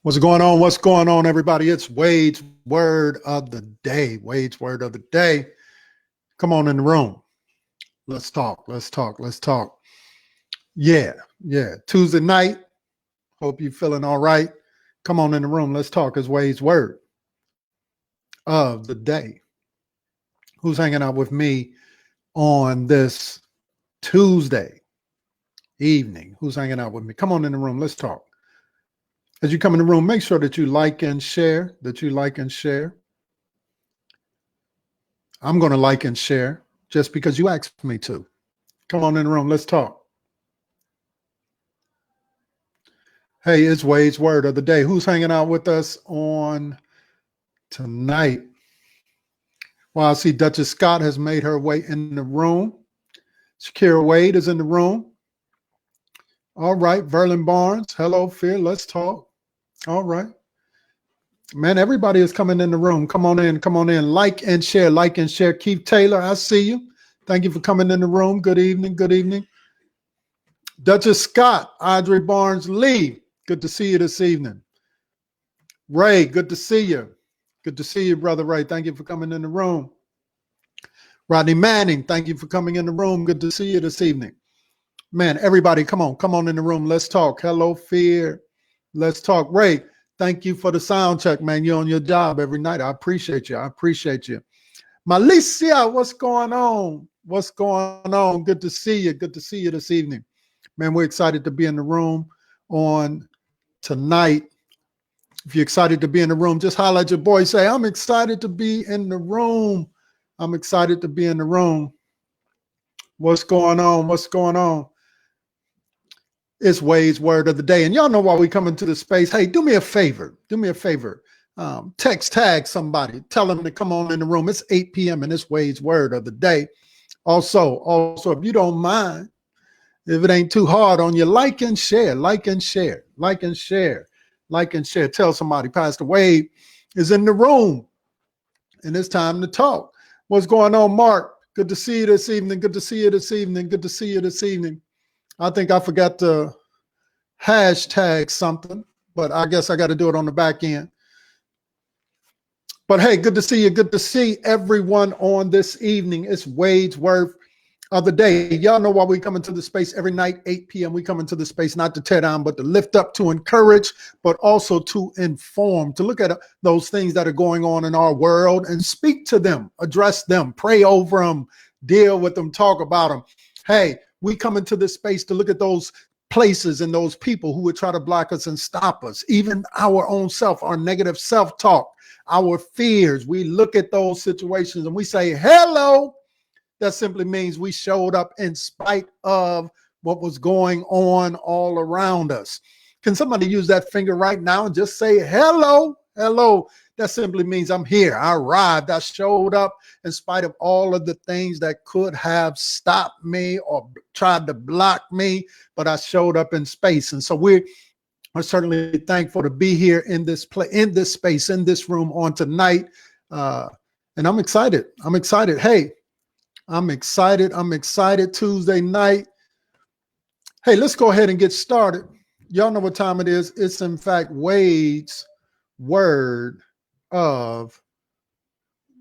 What's going on? What's going on, everybody? It's Wade's word of the day. Wade's word of the day. Come on in the room. Let's talk. Let's talk. Let's talk. Yeah. Tuesday night. Hope you're feeling all right. Come on in the room. Let's talk. It's Wade's word of the day. Who's hanging out with me on this Tuesday evening? Who's hanging out with me? Come on in the room. Let's talk. As you come in the room, make sure that you like and share, I'm going to like and share just because you asked me to. Come on in the room. Let's talk. Hey, it's Wade's word of the day. Who's hanging out with us on tonight? Well, I see Duchess Scott has made her way in the room. Shakira Wade is in the room. All right. Verlin Barnes. Hello, Fear. Let's talk. All right. Man, everybody is coming in the room. Come on in. Like and share. Keith Taylor, I see you. Thank you for coming in the room. Good evening. Duchess Scott, Audrey Barnes Lee. Good to see you this evening. Ray, good to see you. Good to see you, Brother Ray. Thank you for coming in the room. Rodney Manning, thank you for coming in the room. Good to see you this evening. Man, everybody, come on in the room. Let's talk. Hello, Fear. Let's talk. Ray, thank you for the sound check, man. You're on your job every night. I appreciate you. Malicia, what's going on? Good to see you this evening. Man, we're excited to be in the room on tonight. If you're excited to be in the room, just holler at your boy. Say, I'm excited to be in the room. What's going on? It's Wade's word of the day. And y'all know why we come into the space. Hey, do me a favor. Text tag somebody. Tell them to come on in the room. It's 8 p.m. and it's Wade's word of the day. Also, if you don't mind, if it ain't too hard on you, like and share. Tell somebody Pastor Wade is in the room and it's time to talk. What's going on, Mark? Good to see you this evening. I think I forgot to hashtag something, but I guess I got to do it on the back end. But hey, good to see you. Good to see everyone on this evening. It's Wade's word of the day. Y'all know why we come into the space every night, 8 p.m. We come into the space not to tear down, but to lift up, to encourage, but also to inform, to look at those things that are going on in our world and speak to them, address them, pray over them, deal with them, talk about them. Hey, we come into this space to look at those places and those people who would try to block us and stop us, even our own self, our negative self-talk, our fears. We look at those situations and we say, hello. That simply means we showed up in spite of what was going on all around us. Can somebody use that finger right now and just say, hello? That simply means I'm here. I arrived. I showed up in spite of all of the things that could have stopped me or tried to block me, but I showed up in space. And so we're certainly thankful to be here in this space, in this room on tonight. And I'm excited. Hey, I'm excited. Tuesday night. Hey, let's go ahead and get started. Y'all know what time it is. It's in fact Wade's word of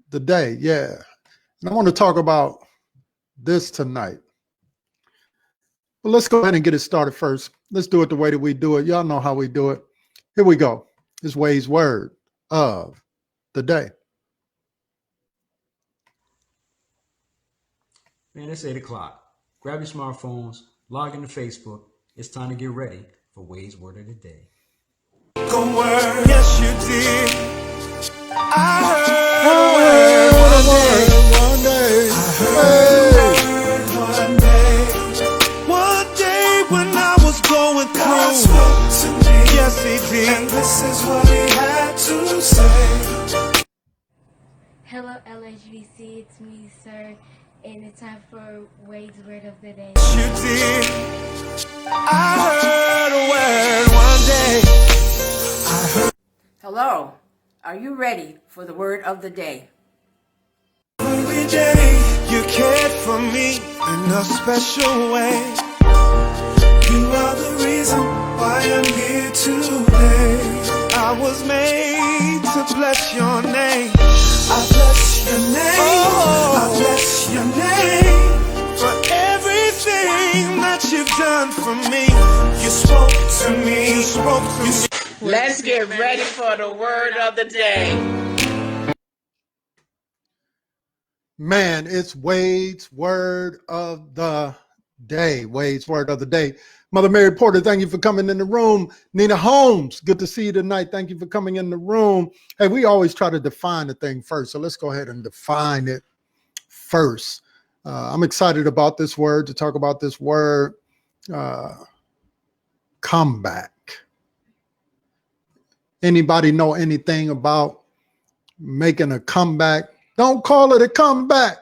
the day. Yeah. And I want to talk about this tonight. But let's go ahead and get it started first. Let's do it the way that we do it. Y'all know how we do it. Here we go. It's Wade's word of the day. Man, it's 8 o'clock. Grab your smartphones, log into Facebook. It's time to get ready for Wade's word of the day. Go word, yes you did. I heard one day. One day when I was going through. God spoke to me. Yes he did. And this is what he had to say. Hello LHBC, it's me, sir. And it's time for Wade's word of the day. You did. I heard a word one day. Hello, are you ready for the word of the day? Every day you cared for me in a special way. You are the reason why I'm here today. I was made to bless your name. I bless your name. Oh, I bless your name for everything that you've done for me. You spoke to me. You spoke to me. Let's get ready for the word of the day. Man, it's Wade's word of the day. Wade's word of the day. Mother Mary Porter, thank you for coming in the room. Nina Holmes, good to see you tonight. Thank you for coming in the room. Hey, we always try to define the thing first, so let's go ahead and define it first. I'm excited about this word, to talk about this word, comeback. Anybody know anything about making a comeback? Don't call it a comeback.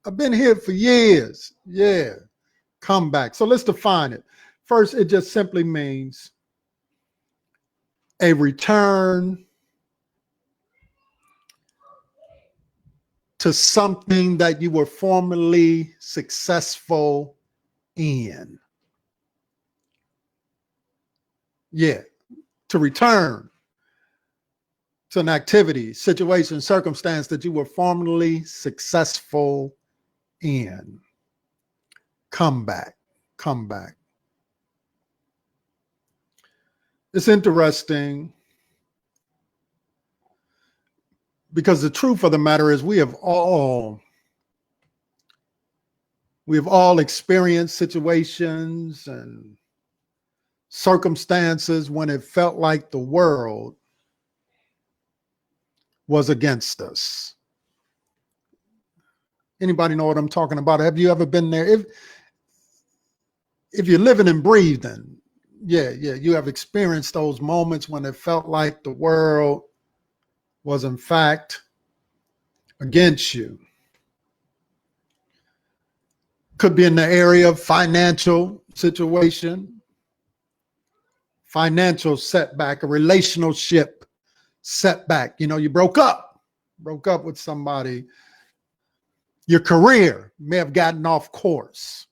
I've been here for years. Yeah, comeback. So let's define it. First, it just simply means a return to something that you were formerly successful in. Yeah, to return to an activity, situation, circumstance that you were formerly successful in. Comeback, comeback. It's interesting because the truth of the matter is we have all experienced situations and circumstances when it felt like the world was against us. Anybody know what I'm talking about? Have you ever been there? If you're living and breathing, yeah, you have experienced those moments when it felt like the world was in fact against you. Could be in the area of financial situation, financial setback, a relationship setback. You know, you broke up with somebody. Your career may have gotten off course.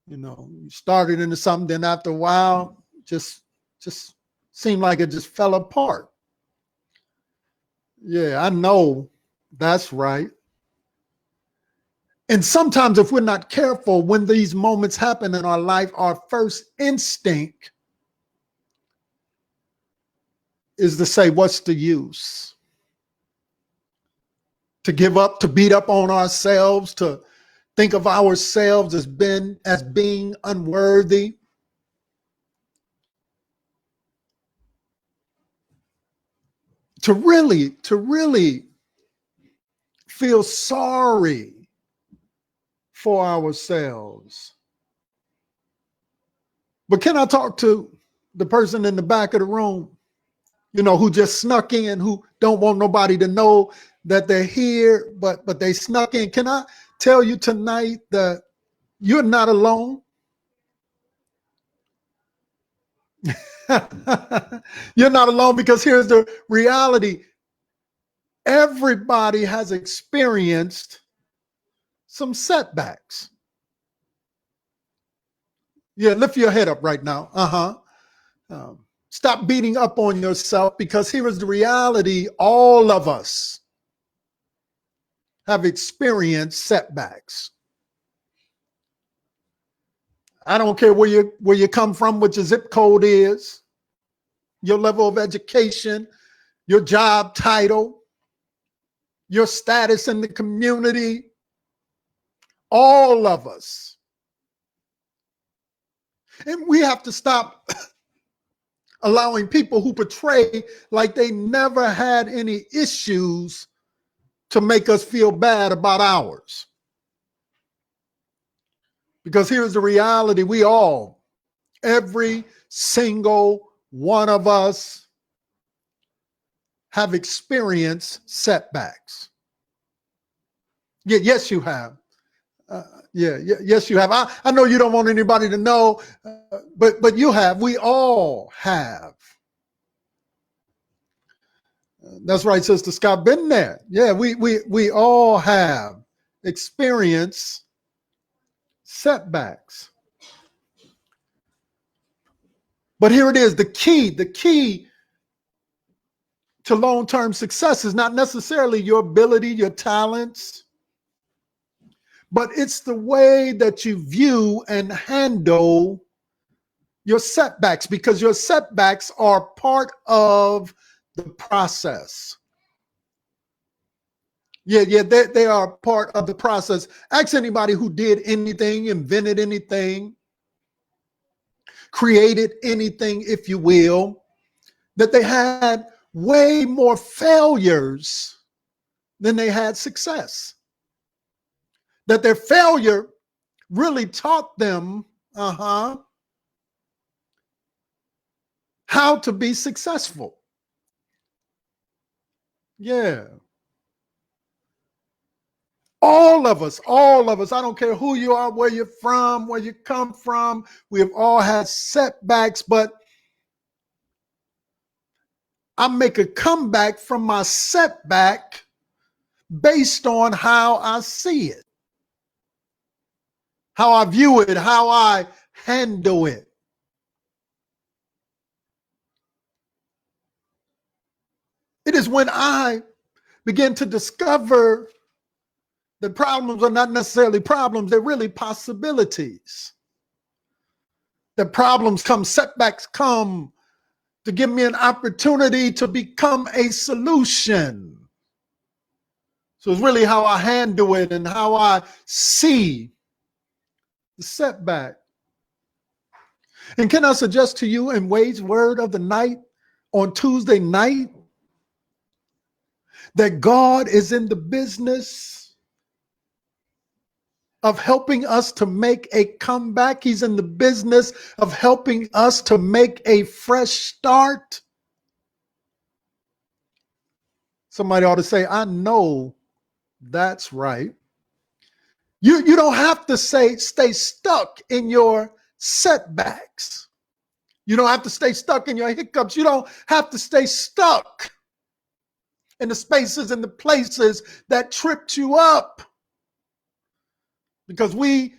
You know, you started into something, then after a while, just seemed like it just fell apart. Yeah, I know that's right. And sometimes if we're not careful, when these moments happen in our life, our first instinct is to say, what's the use? To give up, to beat up on ourselves, to think of ourselves as being unworthy. To really feel sorry for ourselves. But can I talk to the person in the back of the room, you know, who just snuck in, who don't want nobody to know that they're here, but they snuck in? Can I tell you tonight that you're not alone? You're not alone, because here's the reality. Everybody has experienced some setbacks. Yeah, lift your head up right now. Stop beating up on yourself, because here is the reality. All of us have experienced setbacks. I don't care where you come from, what your zip code is, your level of education, your job title, your status in the community. All of us. And we have to stop allowing people who portray like they never had any issues to make us feel bad about ours. Because here's the reality. We all, every single one of us, have experienced setbacks. Yeah, yes, you have. Yes, you have. I know you don't want anybody to know, but you have. We all have. That's right, Sister Scott. Been there. Yeah, we all have experienced setbacks. But here it is. The key to long-term success is not necessarily your ability, your talents, but it's the way that you view and handle your setbacks, because your setbacks are part of the process. Yeah, they are part of the process. Ask anybody who did anything, invented anything, created anything, if you will, that they had way more failures than they had success. That their failure really taught them how to be successful. Yeah. All of us, I don't care who you are, where you're from, where you come from, we have all had setbacks, but I make a comeback from my setback based on how I see it, how I view it, how I handle it. It is when I begin to discover that problems are not necessarily problems, they're really possibilities. That problems come, setbacks come to give me an opportunity to become a solution. So it's really how I handle it and how I see the setback. And can I suggest to you in Wade's Word of the Night on Tuesday night that God is in the business of helping us to make a comeback. He's in the business of helping us to make a fresh start. Somebody ought to say, I know that's right. You don't have to stay stuck in your setbacks. You don't have to stay stuck in your hiccups. You don't have to stay stuck in the spaces and the places that tripped you up. Because we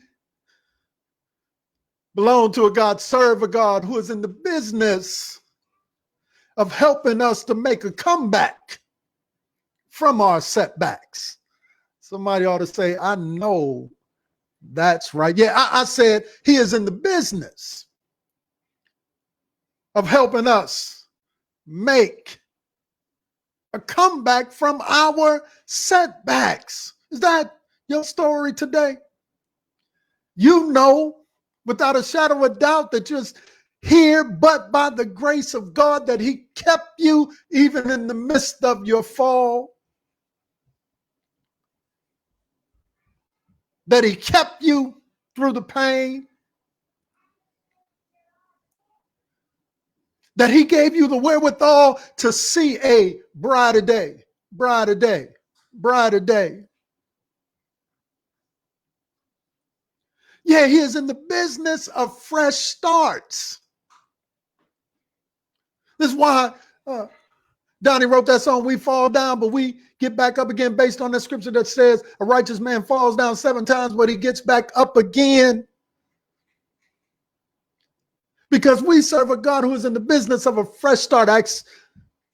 belong to a God, serve a God who is in the business of helping us to make a comeback from our setbacks. Somebody ought to say, I know that's right. Yeah, I said he is in the business of helping us make a comeback from our setbacks. Is that your story today? You know, without a shadow of doubt, that you're here, but by the grace of God, that he kept you even in the midst of your fall. That he kept you through the pain. That he gave you the wherewithal to see a brighter day, brighter day, brighter day. Yeah, he is in the business of fresh starts. This is why Donnie wrote that song, We Fall Down, but we get back up again, based on that scripture that says a righteous man falls down 7 times, but he gets back up again. Because we serve a God who is in the business of a fresh start. Ask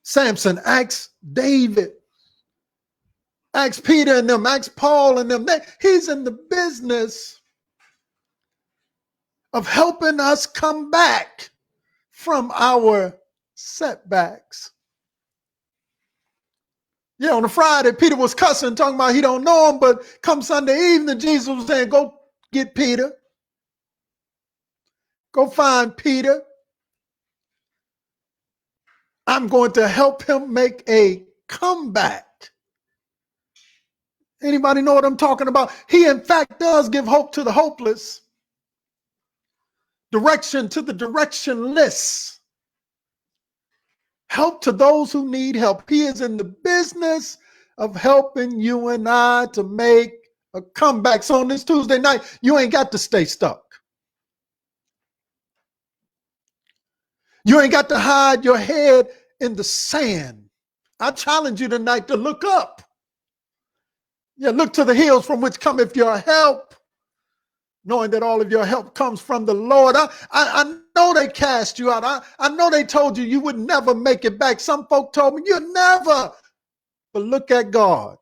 Samson, ask David, ask Peter and them, ask Paul and them. He's in the business of helping us come back from our setbacks. Yeah, on a Friday, Peter was cussing, talking about he don't know him, but come Sunday evening, Jesus was saying, go get Peter. Go find Peter. I'm going to help him make a comeback. Anybody know what I'm talking about? He, in fact, does give hope to the hopeless, direction to the directionless, help to those who need help. He is in the business of helping you and I to make a comeback. So on this Tuesday night, you ain't got to stay stuck. You ain't got to hide your head in the sand. I challenge you tonight to look up. Yeah, look to the hills from which cometh your help. knowing that all of your help comes from the Lord. I know they cast you out. I know they told you would never make it back. Some folk told me you'll never. But look at God.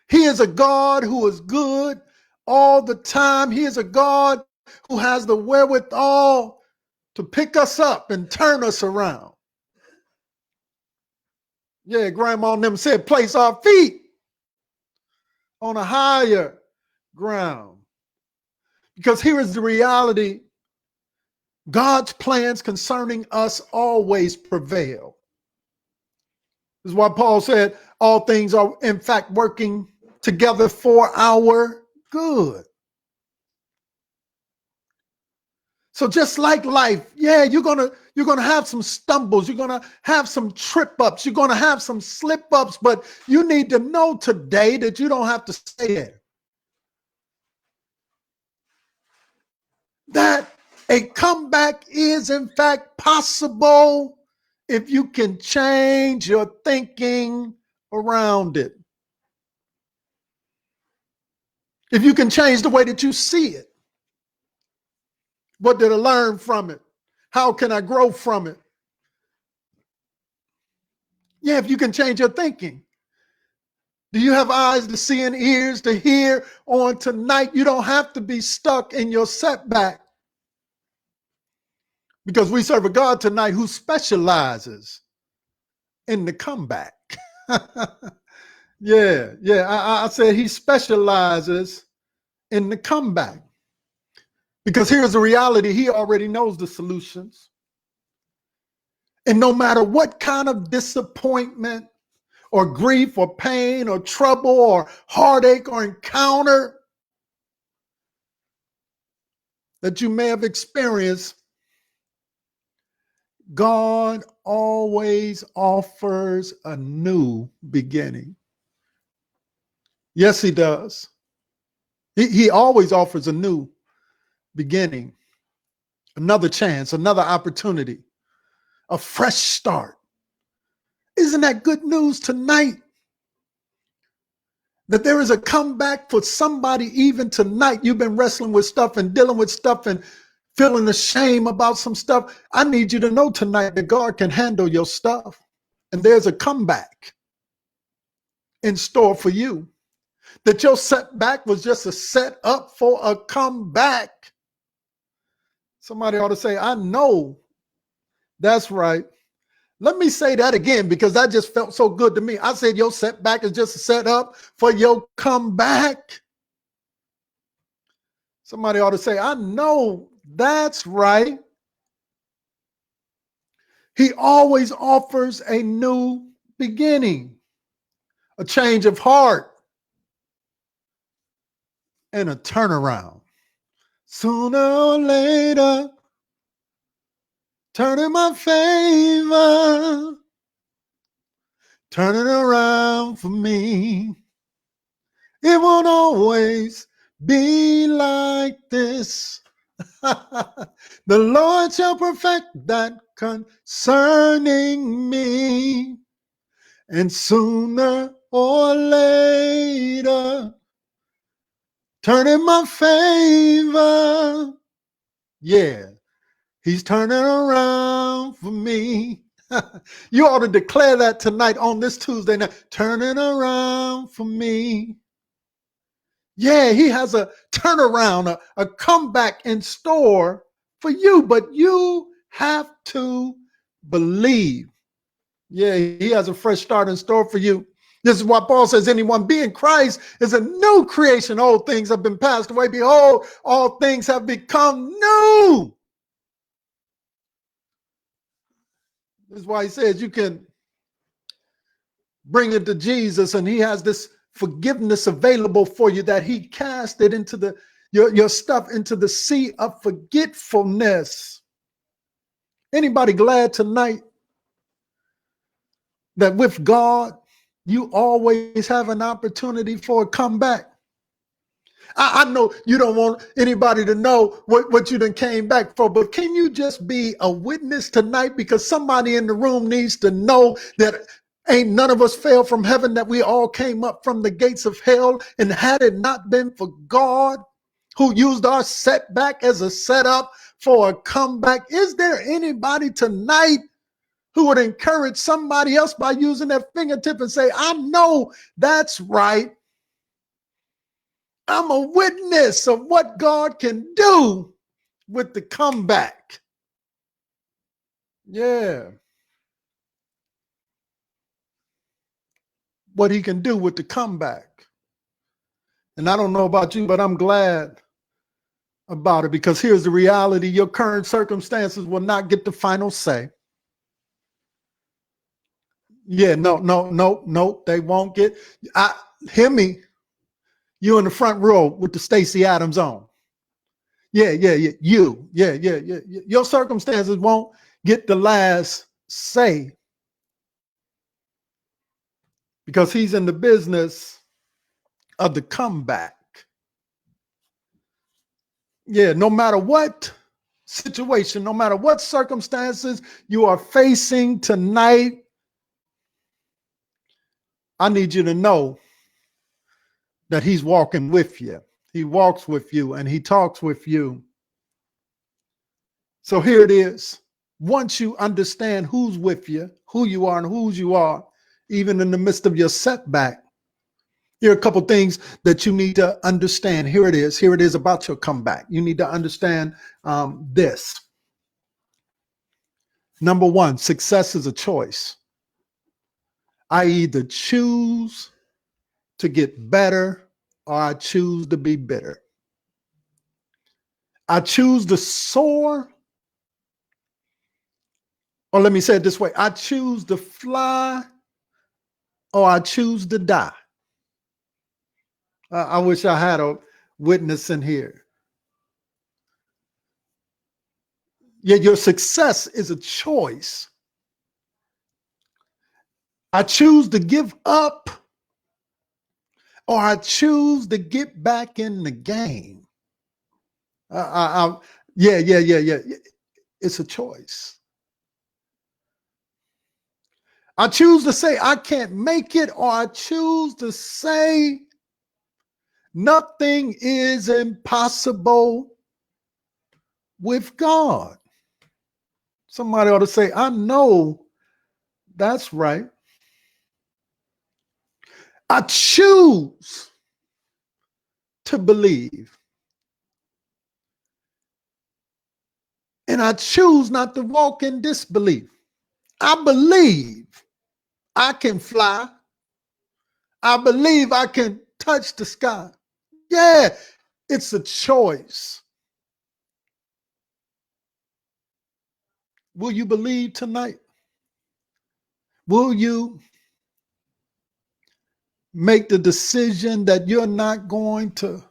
He is a God who is good all the time. He is a God who has the wherewithal to pick us up and turn us around. Yeah, Grandma and them said, place our feet on a higher ground. Because here is the reality. God's plans concerning us always prevail. This is why Paul said, all things are in fact working together for our good. So just like life, yeah, you're gonna have some stumbles, you're gonna have some trip ups, you're gonna have some slip ups, but you need to know today that you don't have to stay there. That a comeback is in fact possible if you can change your thinking around it. If you can change the way that you see it. What did I learn from it? How can I grow from it? Yeah, if you can change your thinking. Do you have eyes to see and ears to hear on tonight? You don't have to be stuck in your setback. Because we serve a God tonight who specializes in the comeback. I said he specializes in the comeback. Because here's the reality, he already knows the solutions. And no matter what kind of disappointment or grief or pain or trouble or heartache or encounter that you may have experienced, God always offers a new beginning. Yes, he does. He always offers a new beginning, another chance, another opportunity, a fresh start. Isn't that good news tonight? That there is a comeback for somebody even tonight. You've been wrestling with stuff and dealing with stuff and feeling ashamed about some stuff. I need you to know tonight that God can handle your stuff. And there's a comeback in store for you. That your setback was just a setup for a comeback. Somebody ought to say, I know. That's right. Let me say that again because that just felt so good to me. I said your setback is just a setup for your comeback. Somebody ought to say, I know. That's right. He always offers a new beginning, a change of heart, and a turnaround. Sooner or later, turn in my favor, turn it around for me. It won't always be like this. The Lord shall perfect that concerning me. And sooner or later, turn in my favor. Yeah, he's turning around for me. You ought to declare that tonight on this Tuesday night. Turning around for me. Yeah, he has a turnaround, a comeback in store for you, but you have to believe. Yeah, he has a fresh start in store for you. This is why Paul says, anyone be in Christ is a new creation. Old things have been passed away. Behold, all things have become new. This is why he says you can bring it to Jesus and he has this forgiveness available for you, that he cast it into your stuff into the sea of forgetfulness. Anybody glad tonight that with God, you always have an opportunity for a comeback? I know you don't want anybody to know what you done came back for, but can you just be a witness tonight? Because somebody in the room needs to know that Ain't none of us fell from heaven, that we all came up from the gates of hell. And had it not been for God, who used our setback as a setup for a comeback, is there anybody tonight who would encourage somebody else by using their fingertip and say, I know that's right. I'm a witness of what God can do with the comeback. Yeah. What he can do with the comeback. And I don't know about you, but I'm glad about it, because here's the reality. Your current circumstances will not get the final say. Yeah, no, they won't get. Hear me. You in the front row with the Stacey Adams on. Yeah. You. Yeah. Your circumstances won't get the last say, because he's in the business of the comeback. Yeah, no matter what situation, no matter what circumstances you are facing tonight, I need you to know that he's walking with you. He walks with you and he talks with you. So here it is. Once you understand who's with you, who you are and whose you are, even in the midst of your setback, here are a couple things that you need to understand. Here it is. Here it is about your comeback. You need to understand this. Number one, success is a choice. I either choose to get better or I choose to be bitter. I choose to soar, or let me say it this way. I choose to fly or I choose to die. I wish I had a witness in here. Yeah, your success is a choice. I choose to give up or I choose to get back in the game. Yeah. It's a choice. I choose to say I can't make it, or I choose to say nothing is impossible with God. Somebody ought to say, I know that's right. I choose to believe. And I choose not to walk in disbelief. I believe I can fly. I believe I can touch the sky. Yeah, it's a choice. Will you believe tonight? Will you make the decision that you're not going to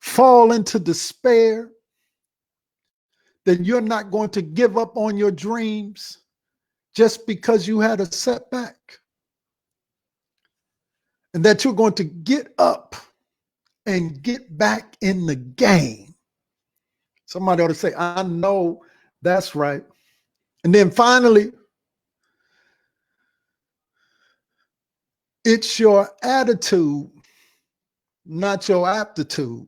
fall into despair, that you're not going to give up on your dreams just because you had a setback, and that you're going to get up and get back in the game? Somebody ought to say, I know that's right. And then finally, it's your attitude, not your aptitude,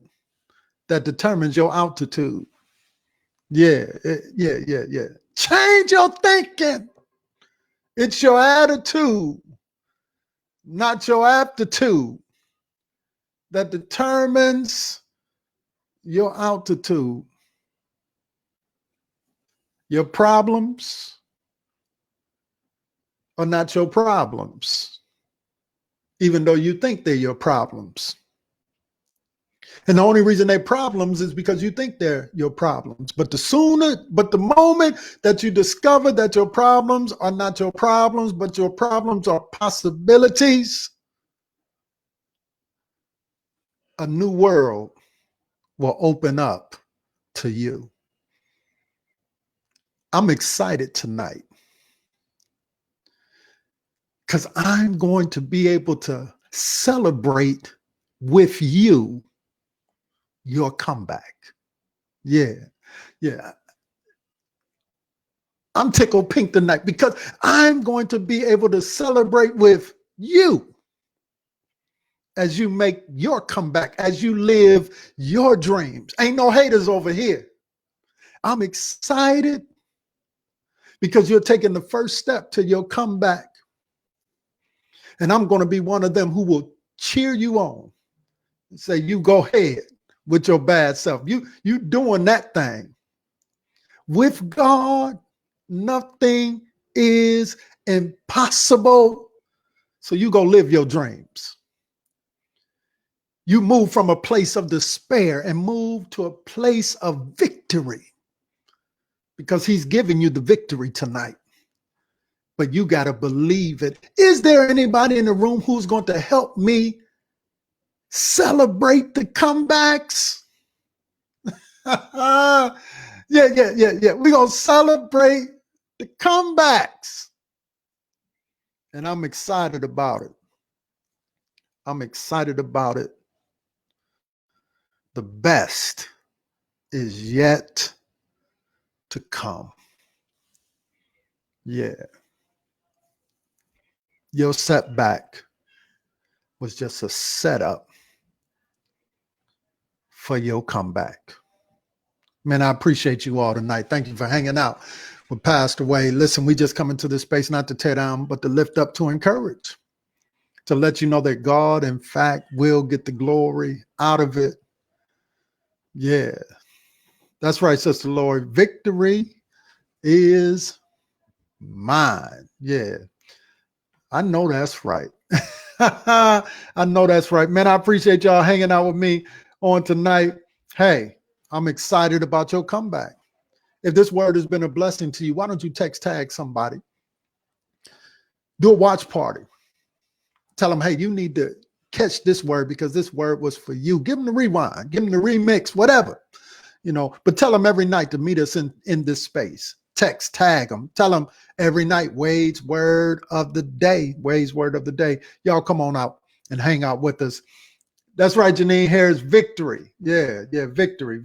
that determines your altitude. Yeah. Change your thinking. It's your attitude, not your aptitude, that determines your altitude. Your problems are not your problems, even though you think they're your problems. And the only reason they're problems is because you think they're your problems. But the moment that you discover that your problems are not your problems, but your problems are possibilities, a new world will open up to you. I'm excited tonight because I'm going to be able to celebrate with you your comeback. Yeah. I'm tickled pink tonight because I'm going to be able to celebrate with you as you make your comeback, as you live your dreams. Ain't no haters over here. I'm excited because you're taking the first step to your comeback. And I'm going to be one of them who will cheer you on and say, you go ahead with your bad self. You doing that thing. With God, nothing is impossible. So you go live your dreams. You move from a place of despair and move to a place of victory because he's giving you the victory tonight. But you got to believe it. Is there anybody in the room who's going to help me celebrate the comebacks? Yeah. We're going to celebrate the comebacks. And I'm excited about it. I'm excited about it. The best is yet to come. Yeah. Your setback was just a setup for your comeback. Man, I appreciate you all tonight. Thank you for hanging out with Pastor Wade. Listen, we just come into this space not to tear down, but to lift up, to encourage, to let you know that God, in fact, will get the glory out of it. Yeah, that's right, Sister Lori. Victory is mine. Yeah, I know that's right. I know that's right. Man, I appreciate y'all hanging out with me on tonight. Hey, I'm excited about your comeback. If this word has been a blessing to you, why don't you text tag somebody? Do a watch party. Tell them, hey, you need to catch this word because this word was for you. Give them the rewind, give them the remix, whatever, but tell them every night to meet us in this space. Text, tag them, tell them every night, Wade's word of the day, Wade's word of the day. Y'all come on out and hang out with us. That's right, Janine Harris, victory. Yeah, victory.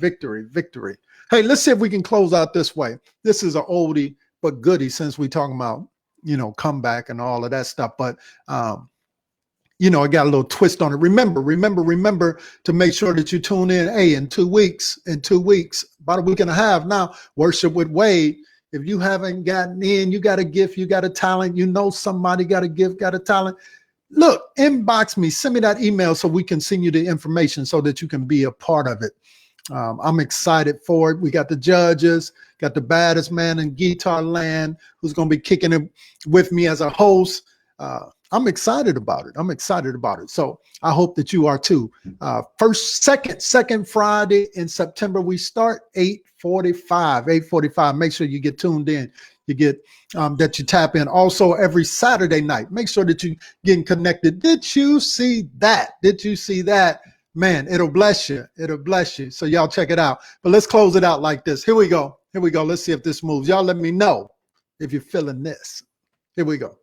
Hey, let's see if we can close out this way. This is an oldie but goodie since we talking about, comeback and all of that stuff. But it got a little twist on it. Remember to make sure that you tune in. Hey, in 2 weeks, about a week and a half now, Worship with Wade. If you haven't gotten in, you got a gift, you got a talent, somebody got a gift, got a talent. Look, inbox me, send me that email so we can send you the information so that you can be a part of it. I'm excited for it. We got the judges, got the baddest man in guitar land who's going to be kicking it with me as a host. I'm excited about it. So I hope that you are too. Second Friday in September, we start 8:45. Make sure you get tuned in. You get that you tap in. Also, every Saturday night, make sure that you getting connected. Did you see that? Man, it'll bless you. So y'all check it out. But let's close it out like this. Here we go. Let's see if this moves. Y'all let me know if you're feeling this. Here we go.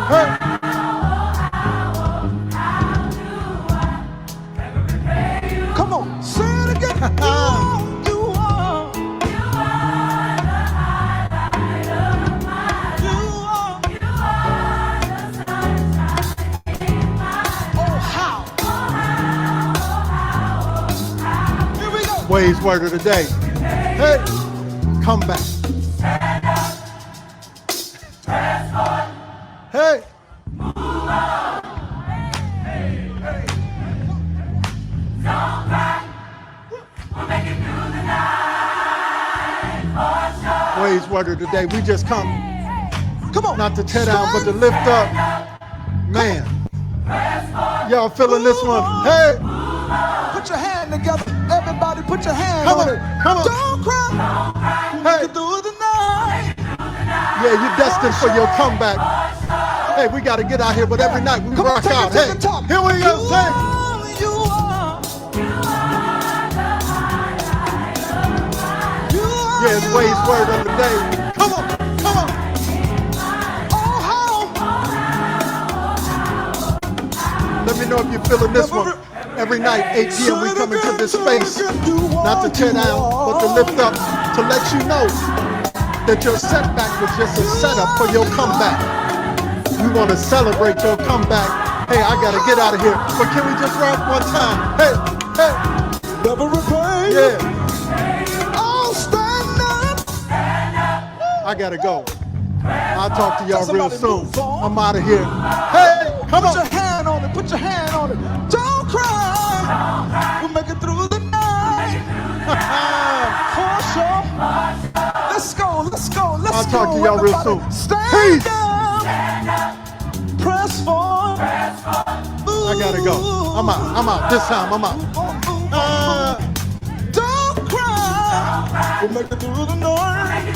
Hey. Come on, say it again. You are. Oh, how? Here we go. Wade's word of the day. Hey, come back. Hey. Wade's word of the day. We just come Come on. not to tear down, but to lift up. Man. Y'all feeling this one? Hey. Put your hand together. Everybody put your hand Come on on, it. come on. Don't cry. Hey. Make it through the night. Yeah, you're destined for your comeback. Hey, we got to get out here, but every night we Come on, rock take it out. to Hey, the top. here we go. Say. You are. Yeah, it's Wade's word of the day. Come on, come on. Oh, how? Let me know if you're feeling this one. Every night, 8 p.m., we come into this space, not to tear down, but to lift up, to let you know that your setback was just a setup for your comeback. We want to celebrate your comeback. Hey, I got to get out of here, but can we just rock one time? Hey, hey, Never repay. yeah, Oh, stand up. I got to go. I'll talk to y'all real Somebody soon. move on. I'm out of here. Hey, come Put your on. hand on it. Put your hand on it. Don't cry. We'll make it through the night. For sure. Let's go. Let's go. Let's I'll go. talk to y'all real Everybody soon. Stand Peace. up. Press forward. I got to go. I'm out. This time, I'm out. Don't cry. We'll make it through the night.